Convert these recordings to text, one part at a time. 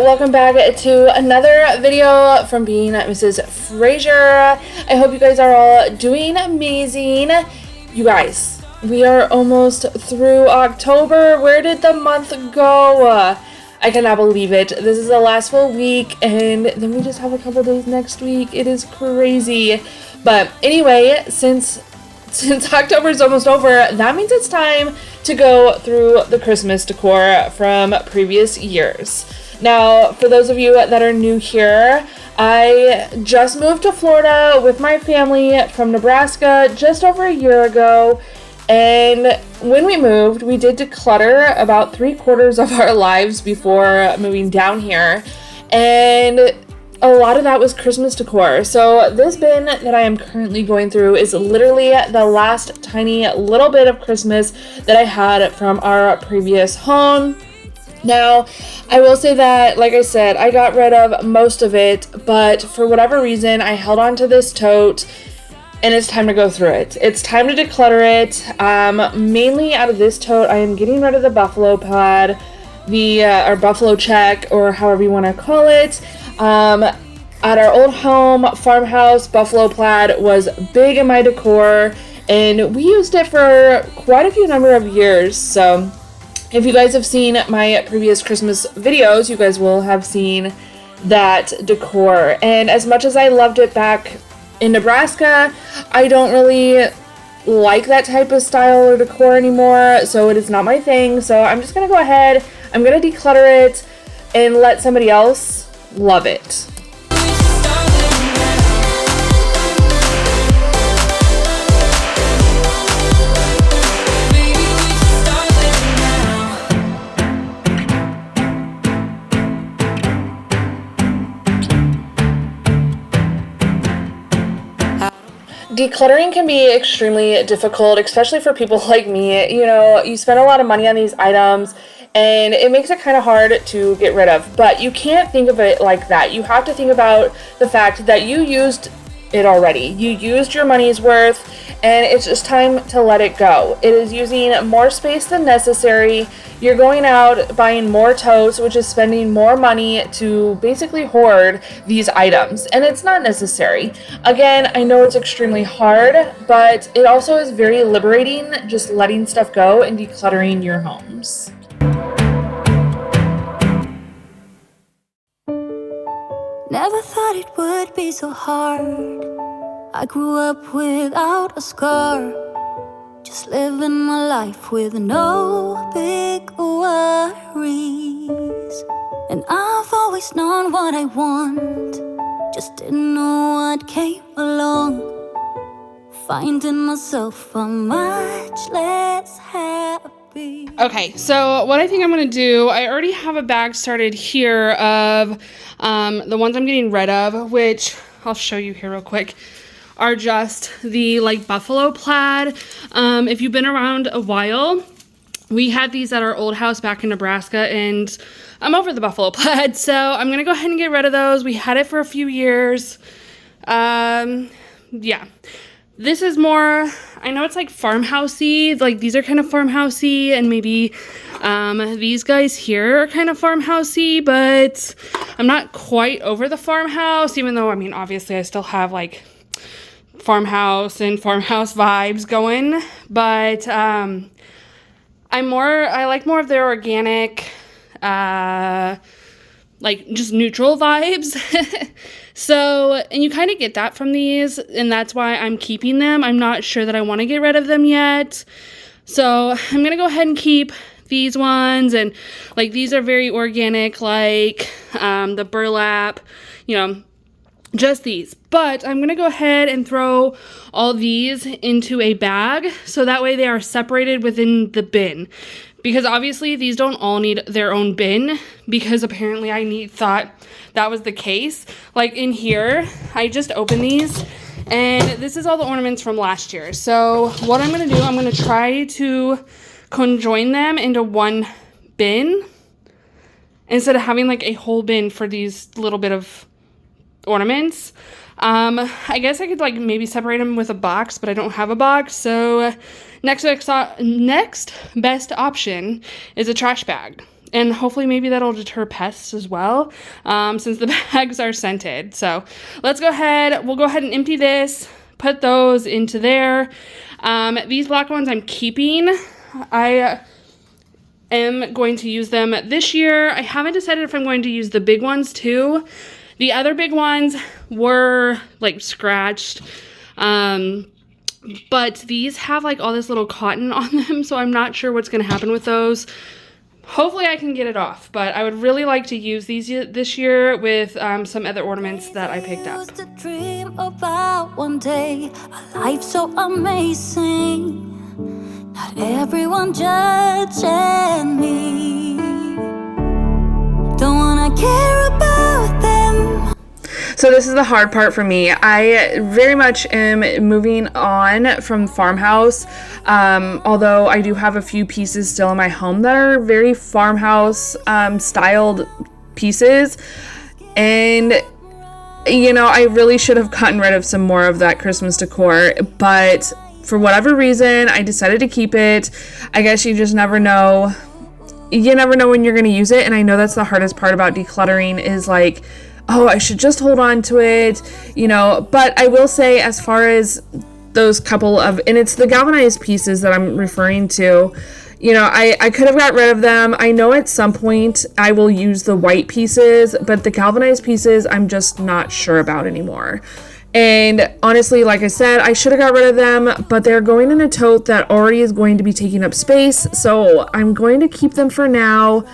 welcome back to another video from being Mrs. Fraser. I hope you guys are all doing amazing. You guys, we are almost through October. Where did the month go? I cannot believe it. This is the last full week and then we just have a couple days next week. It is crazy. But anyway, since October is almost over, that means it's time to go through the Christmas decor from previous years. Now, for those of you that are new here, I just moved to Florida with my family from Nebraska just over a year ago. And when we moved, we did declutter about 3/4 of our lives before moving down here. And a lot of that was Christmas decor. So this bin that I am currently going through is literally the last tiny little bit of Christmas that I had from our previous home. Now, I will say that, like I said, I got rid of most of it, but for whatever reason, I held on to this tote, and it's time to go through it. It's time to declutter it. Mainly out of this tote, I am getting rid of the buffalo pad, or buffalo check, or however you want to call it. At our old home, farmhouse, buffalo plaid was big in my decor, and we used it for quite a few number of years. So if you guys have seen my previous Christmas videos, you guys will have seen that decor. And as much as I loved it back in Nebraska, I don't really like that type of style or decor anymore, so it is not my thing. So I'm just gonna go ahead, I'm gonna declutter it and let somebody else love it. Decluttering can be extremely difficult, especially for people like me. You know, you spend a lot of money on these items and it makes it kind of hard to get rid of. But you can't think of it like that. You have to think about the fact that you used it already. You used your money's worth and it's just time to let it go. It is using more space than necessary. You're going out buying more totes, which is spending more money to basically hoard these items, and it's not necessary. Again, I know it's extremely hard, but it also is very liberating just letting stuff go and decluttering your homes. Never thought it would be so hard. I grew up without a scar, just living my life with no big worries. And I've always known what I want, just didn't know what came along. Finding myself a much less happy. Okay, so what I think I'm gonna do, I already have a bag started here of the ones I'm getting rid of, which I'll show you here real quick, are just the like buffalo plaid. If you've been around a while, we had these at our old house back in Nebraska, and I'm over the buffalo plaid, so I'm gonna go ahead and get rid of those. We had it for a few years. Yeah. This is more, I know it's like farmhousey, like these are kind of farmhousey, and maybe these guys here are kind of farmhousey, but I'm not quite over the farmhouse, even though, I mean, obviously I still have like farmhouse and farmhouse vibes going, but I like more of their organic, like just neutral vibes. So, and you kind of get that from these, and that's why I'm keeping them. I'm not sure that I want to get rid of them yet. So I'm going to go ahead and keep these ones, and like these are very organic, like the burlap, you know, just these. But I'm going to go ahead and throw all these into a bag, so that way they are separated within the bin. Because obviously these don't all need their own bin, because apparently I thought that was the case. Like in here, I just opened these, and this is all the ornaments from last year. So what I'm going to do, I'm going to try to conjoin them into one bin instead of having like a whole bin for these little bit of ornaments. I guess I could like maybe separate them with a box, but I don't have a box. So next best option is a trash bag. and hopefully maybe that'll deter pests as well, since the bags are scented. So let's go ahead. We'll go ahead and empty this, put those into there. These black ones I'm keeping. I am going to use them this year. I haven't decided if I'm going to use the big ones too. The other big ones were like scratched, but these have like all this little cotton on them, so I'm not sure what's going to happen with those. Hopefully I can get it off, but I would really like to use these this year with some other ornaments that I picked up. Used to dream about one day a life so amazing, not everyone judging me, don't wanna care about them. So this is the hard part for me. I very much am moving on from farmhouse, although I do have a few pieces still in my home that are very farmhouse styled pieces. And, you know, I really should have gotten rid of some more of that Christmas decor, but for whatever reason, I decided to keep it. I guess you just never know. You never know when you're going to use it, and I know that's the hardest part about decluttering is like, oh, I should just hold on to it, you know. But I will say, as far as those couple of, and it's the galvanized pieces that I'm referring to, you know, I could have got rid of them. I know at some point I will use the white pieces, but the galvanized pieces I'm just not sure about anymore. And honestly, like I said, I should have got rid of them, but they're going in a tote that already is going to be taking up space, so I'm going to keep them for now.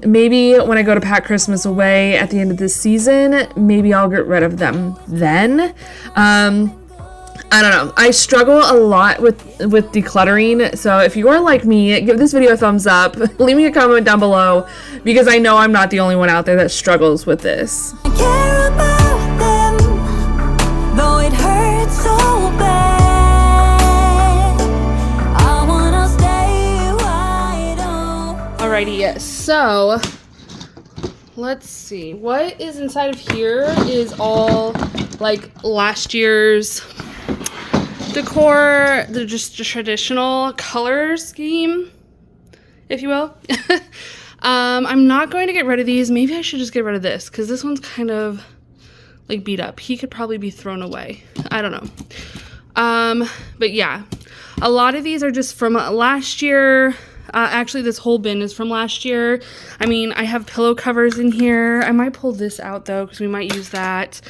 Maybe when I go to pack Christmas away at the end of this season, maybe I'll get rid of them then. I don't know. I struggle a lot with decluttering. So if you are like me, give this video a thumbs up. Leave me a comment down below because I know I'm not the only one out there that struggles with this. I care about them, though it hurts so bad. I wanna stay wide open. Alrighty, so let's see. What is inside of here is all like last year's decor, just a traditional color scheme, if you will. I'm not going to get rid of these. Maybe I should just get rid of this because this one's kind of like beat up. He could probably be thrown away. I don't know. But yeah, a lot of these are just from last year. Actually, this whole bin is from last year. I mean, I have pillow covers in here. I might pull this out though because we might use that.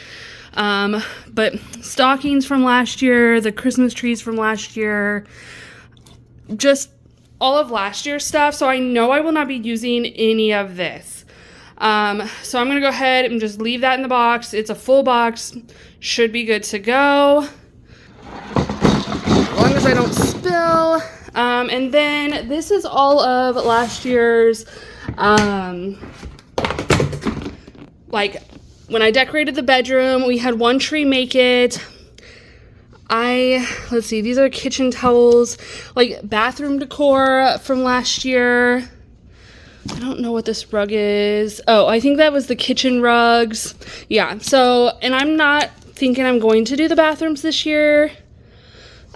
But stockings from last year, the Christmas trees from last year, just all of last year's stuff. So I know I will not be using any of this. So I'm going to go ahead and just leave that in the box. It's a full box, should be good to go. As long as I don't spill. And then this is all of last year's, like, when I decorated the bedroom, we had one tree make it. Let's see, these are kitchen towels, like bathroom decor from last year. I don't know what this rug is. Oh, I think that was the kitchen rugs. Yeah, so, and I'm not thinking I'm going to do the bathrooms this year.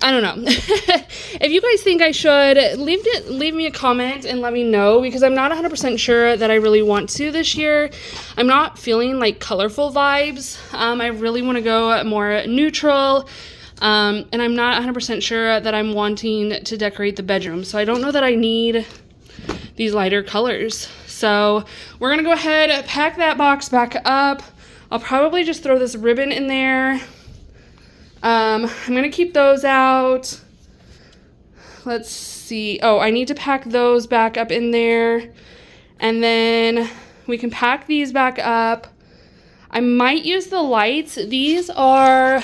I don't know. If you guys think I should, leave me a comment and let me know because I'm not 100% sure that I really want to this year. I'm not feeling like colorful vibes. I really want to go more neutral. And I'm not 100% sure that I'm wanting to decorate the bedroom. So I don't know that I need these lighter colors. So we're going to go ahead and pack that box back up. I'll probably just throw this ribbon in there. I'm going to keep those out. Let's see. Oh, I need to pack those back up in there. And then we can pack these back up. I might use the lights. These are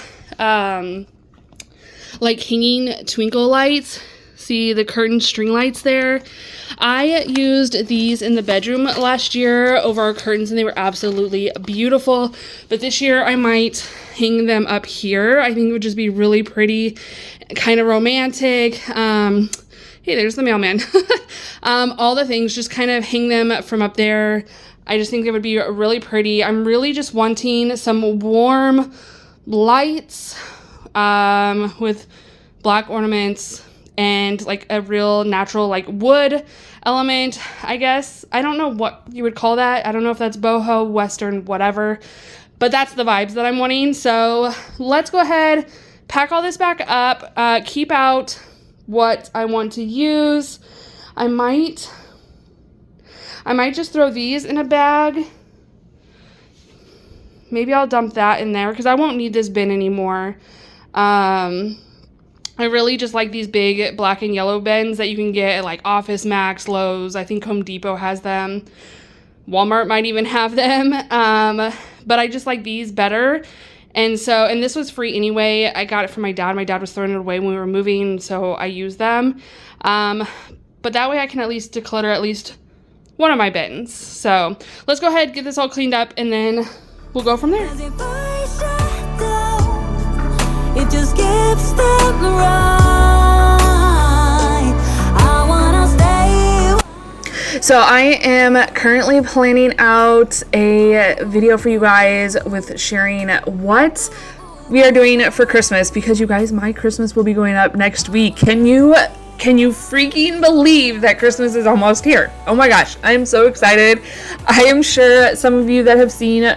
like hanging twinkle lights. See the curtain string lights there? I used these in the bedroom last year over our curtains and they were absolutely beautiful. But this year I might hang them up here. I think it would just be really pretty, kind of romantic. Hey, there's the mailman. All the things, just kind of hang them from up there. I just think it would be really pretty. I'm really just wanting some warm lights with black ornaments and like a real natural like wood element, I guess. I don't know what you would call that. I don't know if that's boho, western, whatever, but that's the vibes that I'm wanting. So let's go ahead, pack all this back up, keep out what I want to use. I might just throw these in a bag. Maybe I'll dump that in there because I won't need this bin anymore. I really just like these big black and yellow bins that you can get at like Office Max, Lowe's. I think Home Depot has them. Walmart might even have them. But I just like these better. And this was free anyway. I got it from my dad. My dad was throwing it away when we were moving, so I used them. But that way I can at least declutter at least one of my bins. So let's go ahead, get this all cleaned up, and then we'll go from there. It just gives them right. I wanna stay. So I am currently planning out a video for you guys with sharing what we are doing for Christmas, because you guys, my Christmas will be going up next week. Can you freaking believe that Christmas is almost here? Oh my gosh, I am so excited. I am sure some of you that have seen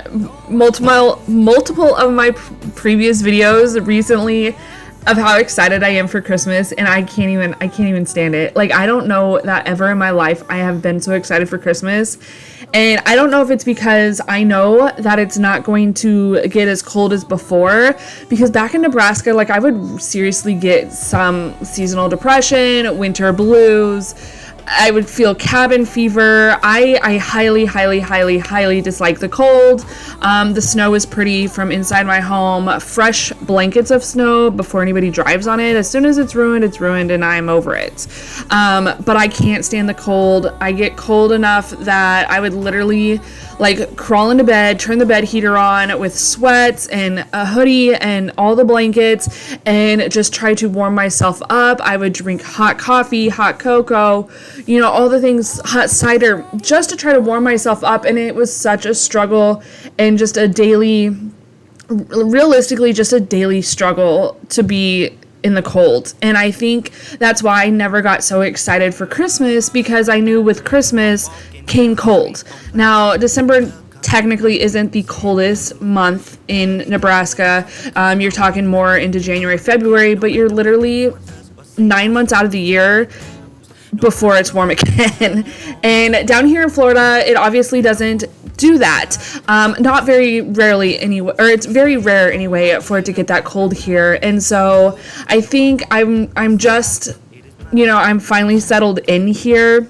multiple of my previous videos recently of how excited I am for Christmas, and I can't even stand it. Like, I don't know that ever in my life I have been so excited for Christmas. And I don't know if it's because I know that it's not going to get as cold as before, because back in Nebraska, like, I would seriously get some seasonal depression, winter blues. I would feel cabin fever. I highly dislike the cold. The snow is pretty from inside my home. Fresh blankets of snow before anybody drives on it. As soon as it's ruined, and I'm over it. But I can't stand the cold. I get cold enough that I would literally like crawl into bed, turn the bed heater on with sweats and a hoodie and all the blankets, and just try to warm myself up. I would drink hot coffee, hot cocoa, all the things, hot cider, just to try to warm myself up. And it was such a struggle, and just realistically just a daily struggle to be in the cold. And I think that's why I never got so excited for Christmas, because I knew with Christmas came cold. Now, December technically isn't the coldest month in Nebraska. You're talking more into January, February, but you're literally 9 months out of the year before it's warm again. And down here in Florida, it obviously doesn't do that. Not very rarely anyway, or it's very rare anyway for it to get that cold here. And so I think I'm just, I'm finally settled in here.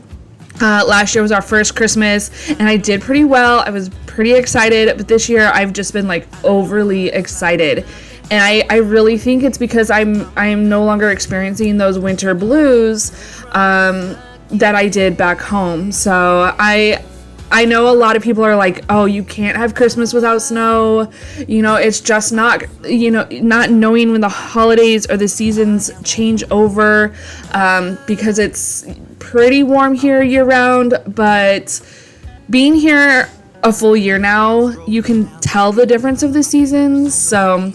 Last year was our first Christmas, and I did pretty well. I was pretty excited, but this year I've just been like overly excited. And I really think it's because I'm no longer experiencing those winter blues that I did back home. So I know a lot of people are like, oh, you can't have Christmas without snow. It's just not, not knowing when the holidays or the seasons change over, because it's pretty warm here year round. But being here a full year now, you can tell the difference of the seasons. So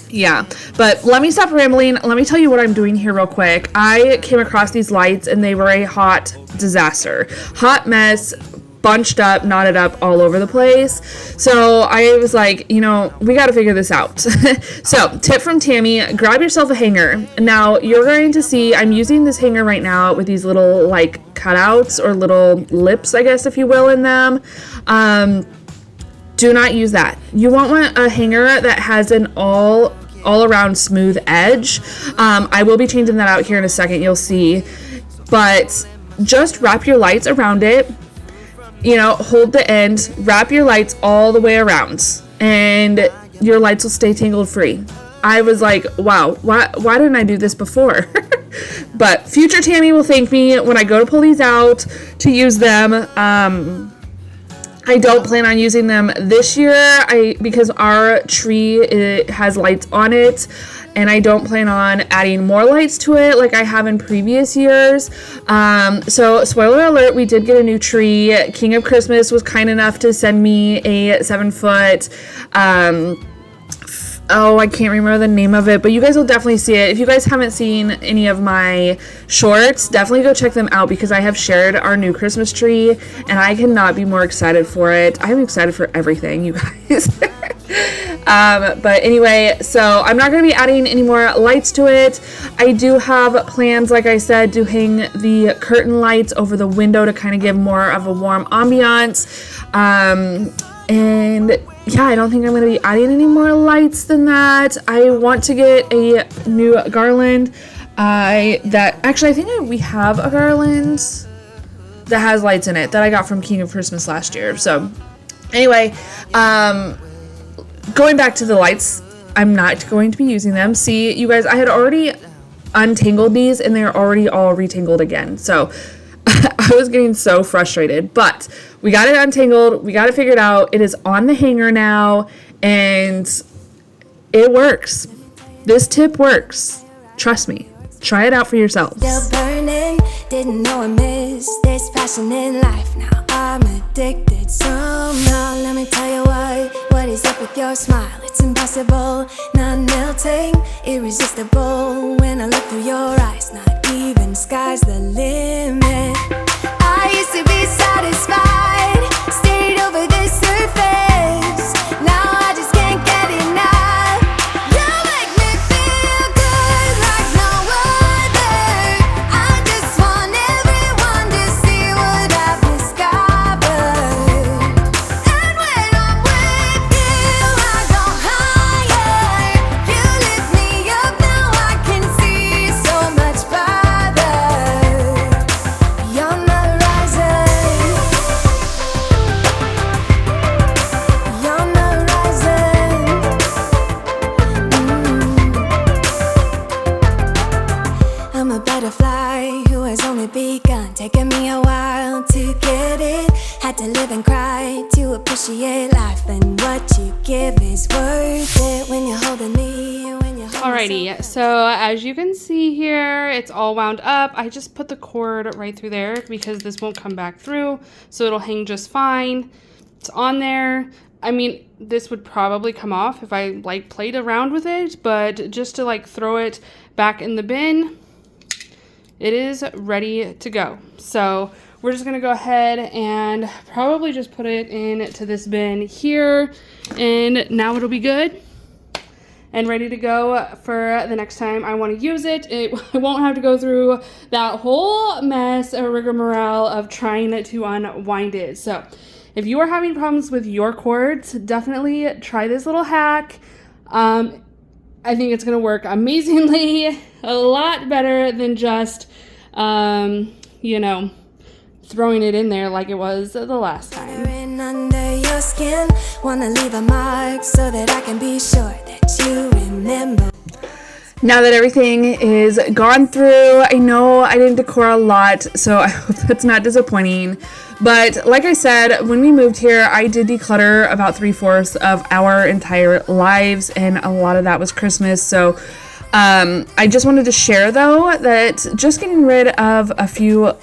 yeah, but let me stop rambling. Let me tell you what I'm doing here real quick. I came across these lights, and they were a hot disaster, hot mess, bunched up, knotted up all over the place. So I was like, we got to figure this out. So tip from Tammy, grab yourself a hanger. Now you're going to see, I'm using this hanger right now with these little like cutouts or little lips, I guess, if you will, in them. Do not use that. You want a hanger that has an all around smooth edge. I will be changing that out here in a second, you'll see. But just wrap your lights around it. Hold the end, wrap your lights all the way around, and your lights will stay tangled free. I was like, wow, why didn't I do this before? But future Tammy will thank me when I go to pull these out to use them. I don't plan on using them this year because our tree, it has lights on it, and I don't plan on adding more lights to it like I have in previous years. So spoiler alert, we did get a new tree. King of Christmas was kind enough to send me a 7-foot oh, I can't remember the name of it, but you guys will definitely see it. If you guys haven't seen any of my shorts, definitely go check them out because I have shared our new Christmas tree and I cannot be more excited for it. I'm excited for everything, you guys. But anyway, so I'm not going to be adding any more lights to it. I do have plans, like I said, to hang the curtain lights over the window to kind of give more of a warm ambiance. And yeah, I don't think I'm going to be adding any more lights than that. I want to get a new garland. I think we have a garland that has lights in it that I got from King of Christmas last year. So anyway, going back to the lights, I'm not going to be using them. See, you guys, I had already untangled these and they're already all retangled again. So I was getting so frustrated, but we got it untangled. We got it figured out. It is on the hanger now and it works. This tip works. Trust me. Try it out for yourselves. Still burning, didn't know I missed this passion in life. Now I'm addicted somehow. Let me tell you what is up with your smile? It's impossible, not melting, irresistible. When I look through your eyes, not even sky's the limit. I used to be satisfied, stayed over the surface. Now I just can't get enough. You make me feel good like no other. I just want everyone to see what I've discovered. And when I'm with you, I go higher. You lift me up, now I can see so much farther. Beyond the horizon. Beyond the horizon. I'm a butterfly who has only begun, taking me a while to get it. Had to live and cry to appreciate life, and what you give is worth it when you're holding me. When you're holding Alrighty, so as you can see here, it's all wound up. I just put the cord right through there because this won't come back through, so it'll hang just fine. It's on there. I mean, this would probably come off if I like played around with it, but just to like throw it back in the bin, it is ready to go. So we're just gonna go ahead and probably just put it into this bin here, and now it'll be good and ready to go for the next time I want to use it. I won't have to go through that whole mess or rigmarole of trying to unwind it. So if you are having problems with your cords, definitely try this little hack. I think it's going to work amazingly, a lot better than just, throwing it in there like it was the last time. under your skin. Wanna leave a mark so that I can be sure that you remember. Now that everything is gone through, I know I didn't decor a lot, so I hope that's not disappointing. But like I said, when we moved here, I did declutter about 3/4 of our entire lives, and a lot of that was Christmas. So I just wanted to share, though, that just getting rid of a few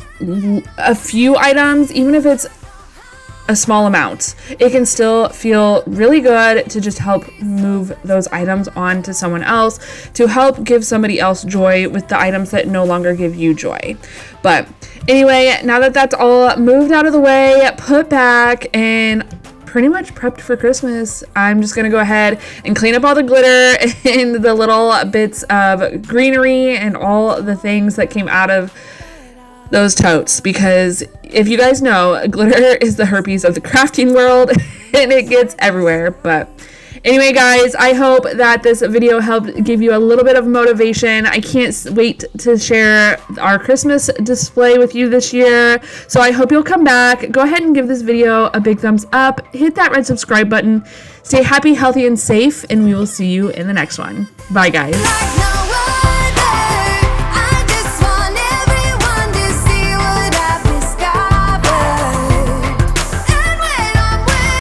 items, even if it's a small amount, it can still feel really good to just help move those items on to someone else, to help give somebody else joy with the items that no longer give you joy. But anyway, now that that's all moved out of the way, put back, and pretty much prepped for Christmas, I'm just gonna go ahead and clean up all the glitter and the little bits of greenery and all the things that came out of those totes, because if you guys know, glitter is the herpes of the crafting world and it gets everywhere. But anyway, guys, I hope that this video helped give you a little bit of motivation. I can't wait to share our Christmas display with you this year, so I hope you'll come back. Go ahead and give this video a big thumbs up, hit that red subscribe button, stay happy, healthy, and safe, and we will see you in the next one. Bye, guys.